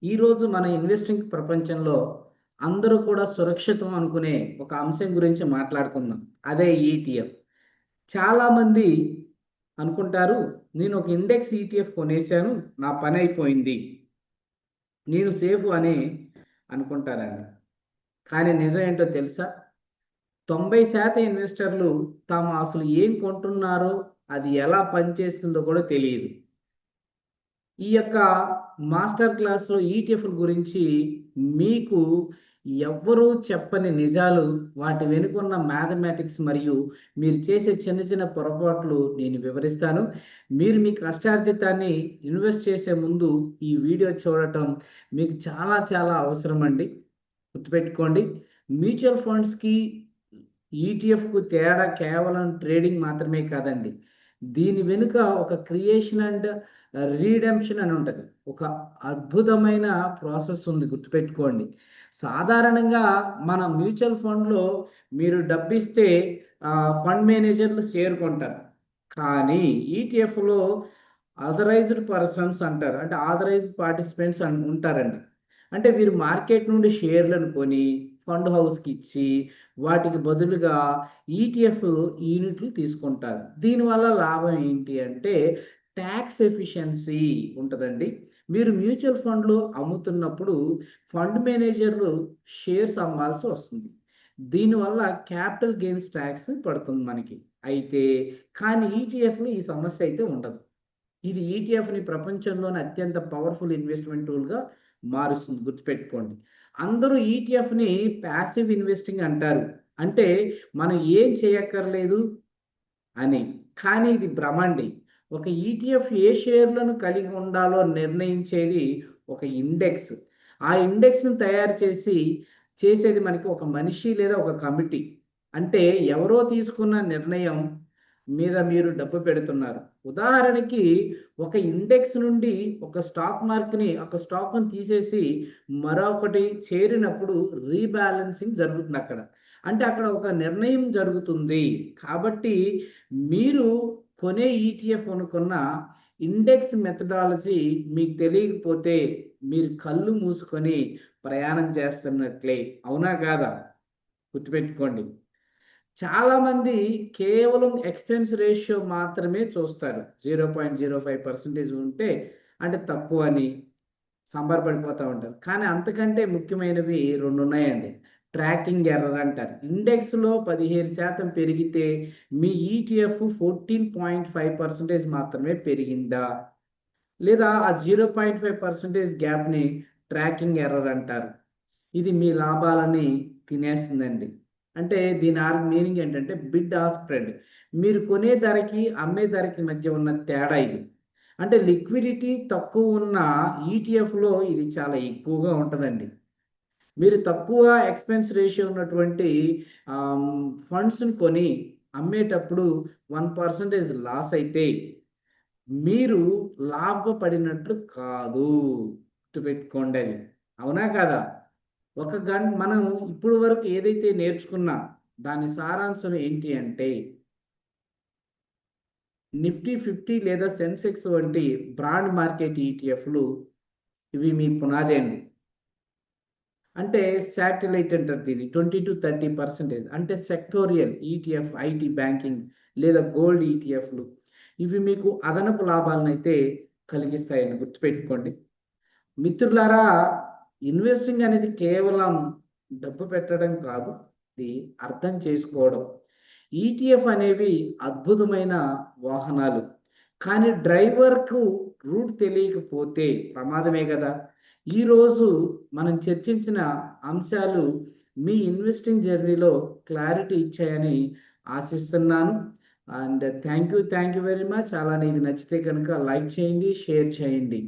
ఈరోజు మన ఇన్వెస్టింగ్ ప్రపంచంలో అందరూ కూడా సురక్షితం అనుకునే ఒక అంశం గురించి మాట్లాడుకుందాం. అదే ఈటీఎఫ్. చాలామంది అనుకుంటారు, నేను ఒక ఇండెక్స్ ఈటీఎఫ్ కొనేశాను, నా పని అయిపోయింది, నేను సేఫ్ అని అనుకుంటారండి. కానీ నిజం ఏంటో తెలుసా? 90% ఇన్వెస్టర్లు తాము అసలు ఏం కొంటున్నారో, అది ఎలా పనిచేస్తుందో కూడా తెలియదు. ఈ యొక్క మాస్టర్ క్లాస్‌లో ఈటీఎఫ్‌ల గురించి మీకు ఎవ్వరూ చెప్పని నిజాలు, వాటి వెనుకున్న మ్యాథమెటిక్స్ మరియు మీరు చేసే చిన్న చిన్న పొరపాట్లు నేను వివరిస్తాను. మీరు మీ కష్టార్జితాన్ని ఇన్వెస్ట్ చేసే ముందు ఈ వీడియో చూడటం మీకు చాలా చాలా అవసరమండి. గుర్తుపెట్టుకోండి. మ్యూచువల్ ఫండ్స్‌కి, ఈటీఎఫ్‌కు తేడా కేవలం ట్రేడింగ్ మాత్రమే కాదండి. దీని వెనుక ఒక క్రియేషన్ అండ్ రీడెంప్షన్ అని ఉంటది. ఒక అద్భుతమైన ప్రాసెస్ ఉంది, గుర్తుపెట్టుకోండి. సాధారణంగా మన మ్యూచువల్ ఫండ్‌లో మీరు డబ్బిస్తే ఫండ్ మేనేజర్‌లు షేర్ కొంటారు. కానీ ఈటీఎఫ్‌లో ఆథరైజ్డ్ పర్సన్స్ అంటారు. అంటే ఆథరైజ్డ్ పార్టిసిపెంట్స్ ఉంటారండి. అంటే వీరు మార్కెట్ నుండి షేర్లను కొని ఫండ్ హౌస్‌కి ఇచ్చి వాటికి బదులుగా ఈటీఎఫ్ యూనిట్లు తీసుకుంటారు. దీనివల్ల లాభం ఏంటి అంటే టాక్స్ ఎఫిషియన్సీ ఉంటదండి. మీరు మ్యూచువల్ ఫండ్‌లు అమ్ముతున్నప్పుడు ఫండ్ మేనేజర్‌లు షేర్స్ అమ్మాల్సి వస్తుంది. దీనివల్ల క్యాపిటల్ గెయిన్స్ టాక్స్ పడుతుంది మనకి. అయితే కానీ ఈటీఎఫ్‌లో ఈ సమస్య అయితే ఉండదు. ఇది ఈటీఎఫ్‌ని ప్రపంచంలోనే అత్యంత పవర్‌ఫుల్ ఇన్వెస్ట్‌మెంట్ టూల్‌గా మారుస్తుంది, గుర్తుపెట్టుకోండి. అందరూ ఈటీఎఫ్‌ని పాసివ్ ఇన్వెస్టింగ్ అంటారు. అంటే మనం ఏం చేయక్కర్లేదు అని. కానీ ఇది భ్రమండి. ఒక ఈటీఎఫ్ ఏ షేర్లను కలిగి ఉండాలో నిర్ణయించేది ఒక ఇండెక్స్. ఆ ఇండెక్స్‌ని తయారు చేసేది మనకి ఒక మనిషి లేదా ఒక కమిటీ. అంటే ఎవరో తీసుకున్న నిర్ణయం మీద మీరు డబ్బు పెడుతున్నారు. ఉదాహరణకి ఒక ఇండెక్స్ నుండి ఒక స్టాక్‌ని తీసేసి మరొకటి చేరినప్పుడు రీబాలన్సింగ్ జరుగుతుందక్కడ. అంటే అక్కడ ఒక నిర్ణయం జరుగుతుంది. కాబట్టి మీరు కొనే ఈటీఎఫ్ అనుకున్న ఇండెక్స్ మెథడాలజీ మీకు తెలియకపోతే మీరు కళ్ళు మూసుకొని ప్రయాణం చేస్తున్నట్లే. అవునా కాదా? గుర్తుపెట్టుకోండి. చాలామంది కేవలం ఎక్స్‌పెన్స్ రేషియో మాత్రమే చూస్తారు. 0.05% ఉంటే అంటే తక్కువని సంబరపడిపోతా ఉంటారు. కానీ అంతకంటే ముఖ్యమైనవి 2 ఉన్నాయండి. ట్రాకింగ్ ఎర్రర్ అంటారు. ఇండెక్స్‌లో 15% పెరిగితే మీ ఈటీఎఫ్ 14.5% మాత్రమే పెరిగిందా? లేదా ఆ 0.5% గ్యాప్‌ని ట్రాకింగ్ ఎర్రర్ అంటారు. ఇది మీ లాభాలని తినేస్తుందండి. అంటే దీని మీనింగ్ ఏంటంటే బిడ్ ఆస్క్ స్ప్రెడ్. మీరు కొనే ధరకి, అమ్మే ధరకి మధ్య ఉన్న తేడా ఇది. అంటే లిక్విడిటీ తక్కువ ఉన్న ఈటీఎఫ్‌లో ఇది చాలా ఎక్కువగా ఉంటదండి. మీరు తక్కువ ఎక్స్‌పెన్స్ రేషియో ఉన్నటువంటి ఫండ్స్‌ని కొని అమ్మేటప్పుడు 1% లాస్ అయితే మీరు లాభపడినట్లు కాదు. గుర్తుపెట్టుకోండది. అవునా కాదా? మనం ఇప్పుడు వరకు ఏదైతే నేర్చుకున్నాం, దాని సారాంశం ఏంటి అంటే, నిఫ్టీ 50 లేదా సెన్సెక్స్ వంటి బ్రాండ్ మార్కెట్ ఈటీఎఫ్‌లు ఇవి మీ పునాది అండి. అంటే శాటిలైట్ అంటారు దీన్ని. 20-30% అంటే సెక్టోరియల్ ఈటీఎఫ్, ఐటీ, బ్యాంకింగ్ లేదా గోల్డ్ ఈటీఎఫ్‌లు. ఇవి మీకు అదనపు లాభాలనైతే కలిగిస్తాయండి, గుర్తుపెట్టుకోండి. మిత్రులారా, ఇన్వెస్టింగ్ అనేది కేవలం డబ్బు పెట్టడం కాదు. ఇది అర్థం చేసుకోవడం. ఈటీఎఫ్ అనేవి అద్భుతమైన వాహనాలు. కానీ డ్రైవర్‌కు రూట్ తెలియకపోతే ప్రమాదమే గదా! ఈరోజు మనం చర్చించిన అంశాలు మీ ఇన్వెస్టింగ్ జర్నీలో క్లారిటీ ఇచ్చాయని ఆశిస్తున్నాను. Thank you very much. అలానే ఇది నచ్చితే గనుక లైక్ చేయండి, షేర్ చేయండి.